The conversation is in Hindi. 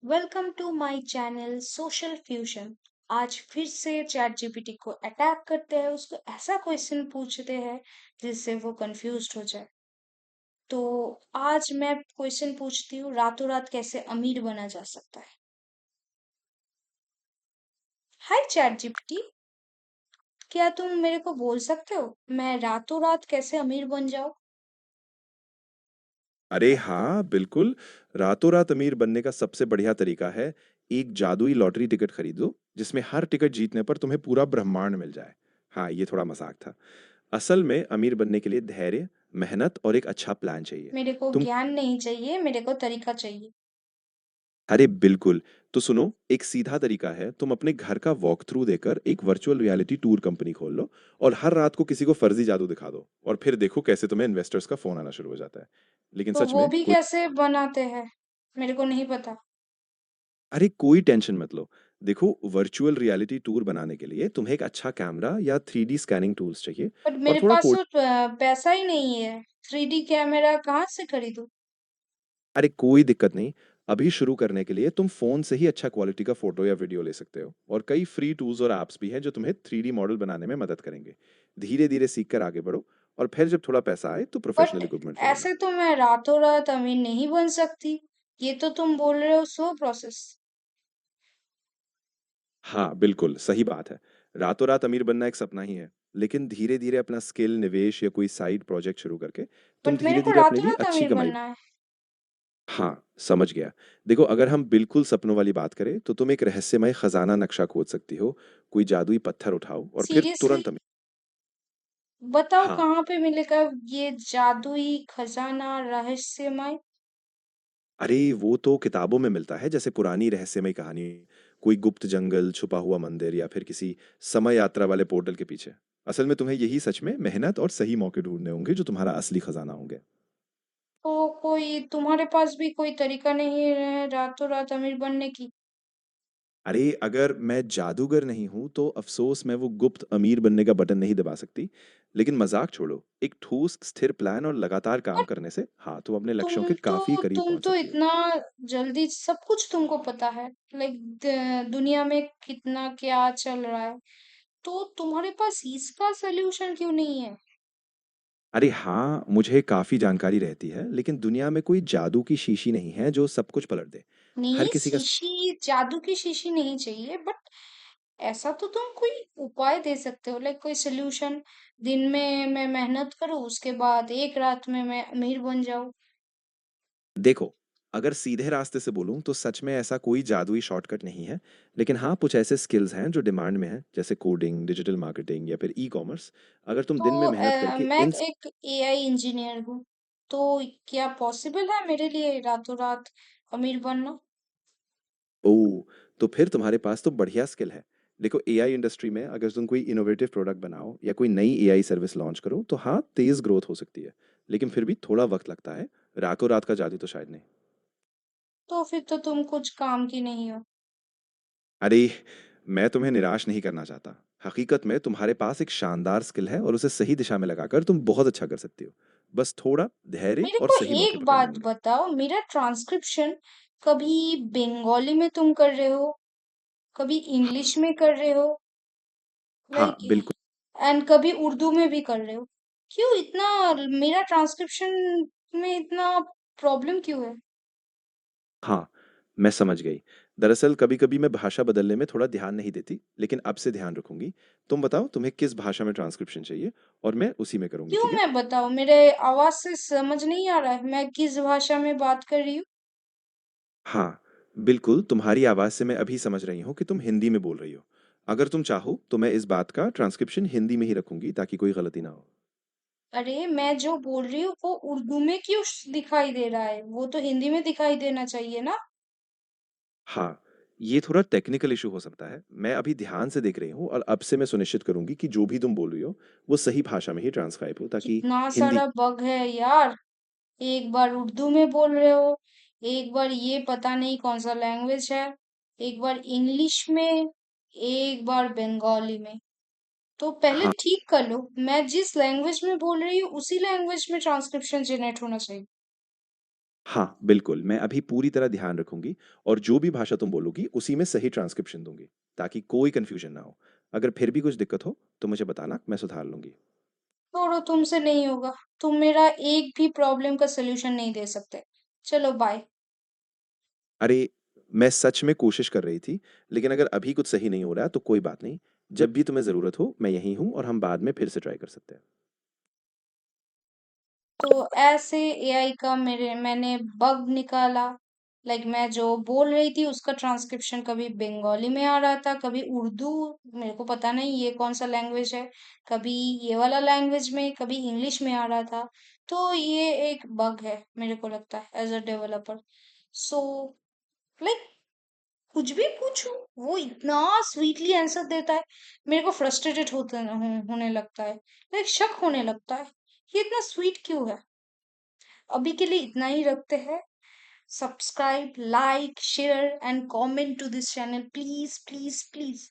Welcome to my channel social fusion. आज फिर से चैट जीपीटी को अटैक करते हैं, उसको ऐसा क्वेश्चन पूछते हैं जिससे वो कंफ्यूज्ड हो जाए। तो आज मैं क्वेश्चन पूछती हूँ, रातों रात कैसे अमीर बना जा सकता है। हाय चैट जीपीटी, क्या तुम मेरे को बोल सकते हो मैं रातों रात कैसे अमीर बन जाऊँ। अरे हाँ, बिल्कुल। रातों-रात अमीर बनने का सबसे बढ़िया तरीका है, एक जादुई लॉटरी टिकट खरीदो, जिसमें हर टिकट जीतने पर तुम्हें पूरा ब्रह्मांड मिल जाए। हाँ, ये थोड़ा मज़ाक था। असल में अमीर बनने के लिए धैर्य, मेहनत और एक अच्छा प्लान चाहिए। मेरे को तुम ज्ञान नहीं चाहिए, मेरे को तरीका चाहिए। अरे बिल्कुल, तो सुनो, एक सीधा तरीका है, तुम अपने घर का वॉक थ्रू देकर एक वर्चुअल रियलिटी टूर कंपनी खोल लो और हर रात को किसी को फर्जी जादू दिखा दो और फिर देखो कैसे तुम्हें इन्वेस्टर्स का फ़ोन आना शुरू हो जाता है। लेकिन तो सच वो में भी कोई कैसे बनाते हैं, मेरे को नहीं पता। अरे कोई टेंशन मत लो। देखो वर्चुअल रियलिटी टूर बनाने के लिए तुम्हें एक अच्छा कैमरा या 3D स्कैनिंग टूल्स चाहिए बट और मेरे थोड़ा पास कोड। तो पैसा ही नहीं है। 3D कैमरा कहाँ से खरीदूं। अरे कोई दिक्कत नहीं। अभी शुरू करने के लिए तुम फ़ोन से ही अच्छा क्वालिटी का फ़ोटो या वीडियो ले सकते हो और कई फ्री टूल्स और ऐप्स भी हैं जो तुम्हें 3D मॉडल बनाने में मदद करेंगे। धीरे-धीरे सीख कर आगे बढ़ो और फिर जब थोड़ा पैसा आए तो बट प्रोफेशनल इक्विपमेंट ले लेना। ऐसे तो मैं रातों रात अमीर नहीं बन सकती। ये तो तुम बोल रहे हो स्लो प्रोसेस। हाँ, बिल्कुल, सही बात है। रातों-रात अमीर बनना एक सपना ही है, लेकिन धीरे-धीरे अपना स्किल, निवेश या कोई साइड प्रोजेक्ट शुरू करके तुम बट मेरे को धीरे-धीरे अपने रातों लिए रात अच्छी अमीर कमाई। बनना है। हाँ, समझ गया। देखो अगर हम बिल्कुल सपनों वाली बात करें, तो तुम एक रहस्यमय खज़ाना नक्शा खोज सकती हो, कोई जादुई पत्थर उठाओ और फिर सीरियसली, तुरंत अमी। बताओ हाँ, कहाँ पे मिलेगा ये जादुई खजाना रहस्यमय। अरे वो तो किताबों में मिलता है जैसे पुरानी रहस्यमय कहानी, कोई गुप्त जंगल, छुपा हुआ मंदिर या फिर किसी समय यात्रा वाले पोर्टल के पीछे। असल में तुम्हें यही सच में मेहनत और सही मौके ढूँढने होंगे जो तुम्हारा असली खज़ाना होंगे। तो कोई तुम्हारे पास भी कोई तरीका नहीं है रातों रात अमीर बनने की। अरे! अगर मैं जादूगर नहीं हूँ, तो अफ़सोस मैं वो गुप्त अमीर बनने का बटन नहीं दबा सकती। लेकिन मज़ाक छोड़ो, एक ठोस, स्थिर प्लान और लगातार काम बट करने से हाँ, तुम अपने लक्ष्यों तुम के तो काफ़ी करीब तुम पहुँच तो सकती हो। इतना जल्दी सब कुछ तुमको पता है। लाइक दुनिया में कितना क्या चल रहा है, तो तुम्हारे पास इसका सॉल्यूशन क्यों नहीं है। अरे हाँ, मुझे काफ़ी जानकारी रहती है, लेकिन दुनिया में कोई जादू की शीशी नहीं है जो सब कुछ पलट दे। हर नहीं, किसी का शीशी जादू की शीशी नहीं चाहिए, बट ऐसा तो तुम कोई उपाय दे सकते हो, लाइक कोई सॉल्यूशन। दिन में मैं मेहनत करूँ, उसके बाद एक रात में मैं अमीर बन जाऊँ। देखो, अगर सीधे रास्ते से बोलूँ तो सच में ऐसा कोई जादुई शॉर्टकट नहीं है, लेकिन हाँ, कुछ ऐसे स्किल्स हैं जो डिमांड में हैं, जैसे कोडिंग, डिजिटल मार्केटिंग या फिर ई-कॉमर्स। अगर तुम तो दिन में मेहनत करके मैं इन एक एआई इंजीनियर हूँ, तो क्या पॉसिबल है मेरे लिए रातों रात अमीर बनना। ओह! तो फिर तुम्हारे पास तो बढ़िया स्किल है। देखो एआई इंडस्ट्री में अगर तुम कोई इनोवेटिव प्रोडक्ट बनाओ या कोई नई एआई सर्विस लॉन्च करो, तो हाँ, तेज़ ग्रोथ हो सकती है। लेकिन फिर भी थोड़ा वक़्त लगता है। रातों-रात का जादू तो शायद नहीं। तो फिर तो तुम कुछ काम की नहीं हो। अरे! मैं तुम्हें निराश नहीं करना चाहता। हकीकत में तुम्हारे पास एक शानदार स्किल है और उसे सही दिशा में लगाकर तुम बहुत अच्छा कर सकती हो। बस थोड़ा धैर्य मेरे और को सही मौके एक पकड़ने बात होंगे। बताओ, मेरा ट्रांसक्रिप्शन कभी बंगाली में तुम कर रहे हो, कभी इंग्लिश में कर रहे हो, हाँ, लाइक बिल्कुल। एंड कभी उर्दू में भी कर रहे हो। क्यों इतना, मेरा ट्रांसक्रिप्शन में इतना प्रॉब्लम क्यों है। हाँ, मैं समझ गई। दरअसल कभी-कभी मैं भाषा बदलने में थोड़ा ध्यान नहीं देती, लेकिन अब से ध्यान रखूँगी। तुम बताओ तुम्हें किस भाषा में ट्रांसक्रिप्शन चाहिए और मैं उसी में करूँगी, क्यों ठीक है? मैं बताऊं, मेरे आवाज से समझ नहीं आ रहा है मैं किस भाषा में बात कर रही हूँ। हाँ, बिल्कुल, तुम्हारी आवाज़ से मैं अभी समझ रही हूँ कि तुम हिंदी में बोल रही हो। अगर तुम चाहो तो मैं इस बात का ट्रांसक्रिप्शन हिंदी में ही रखूँगी ताकि कोई गलती ना हो। अरे मैं जो बोल रही हूँ वो उर्दू में क्यों दिखाई दे रहा है, वो तो हिंदी में दिखाई देना चाहिए ना। हाँ, ये थोड़ा टेक्निकल इश्यू हो सकता है। मैं अभी ध्यान से देख रही हूँ और अब से मैं सुनिश्चित करूँगी कि जो भी तुम बोल रही हो, वो सही भाषा में ही ट्रांसक्राइब हो ताकि कितना हिंदी। सारा बग है यार। एक बार उर्दू में बोल रहे हो, एक बार ये पता नहीं कौन सा लैंग्वेज है, एक बार इंग्लिश में, एक बार बंगाली में। तो पहले हाँ, ठीक कर लो, मैं जिस लैंग्वेज में बोल रही हूँ उसी लैंग्वेज में ट्रांसक्रिप्शन जनरेट होना चाहिए। हाँ, बिल्कुल, मैं अभी पूरी तरह ध्यान रखूँगी और जो भी भाषा तुम बोलोगी, उसी में सही ट्रांसक्रिप्शन दूँगी, ताकि कोई कन्फ्यूजन ना हो। अगर फिर भी कुछ दिक्कत हो, तो मुझे बताना, मैं सुधार लूँगी। छोड़ो, तुमसे नहीं होगा। तुम मेरा एक भी प्रॉब्लम का सॉल्यूशन नहीं दे सकते। चलो बाय। अरे, मैं सच में कोशिश कर रही थी, लेकिन अगर अभी कुछ सही नहीं हो रहा है, तो कोई बात नहीं। जब भी तुम्हें ज़रूरत हो, मैं यहीं हूँ और हम बाद में फिर से ट्राई कर सकते हैं। तो ऐसे एआई का मैंने बग निकाला। लाइक मैं जो बोल रही थी उसका ट्रांसक्रिप्शन कभी बंगाली में आ रहा था, कभी उर्दू, मेरे को पता नहीं ये कौन सा लैंग्वेज है, कभी ये वाला लैंग्वेज में, कभी इंग्लिश में आ रहा था। तो ये एक बग है मेरे को लगता है as a developer. So like कुछ भी पूछूं वो इतना स्वीटली आंसर देता है, मेरे को फ्रस्ट्रेटेड होने लगता है, लाइक शक होने लगता है ये इतना स्वीट क्यों है। अभी के लिए इतना ही रखते हैं। Subscribe, like, share and comment to this channel, please please please.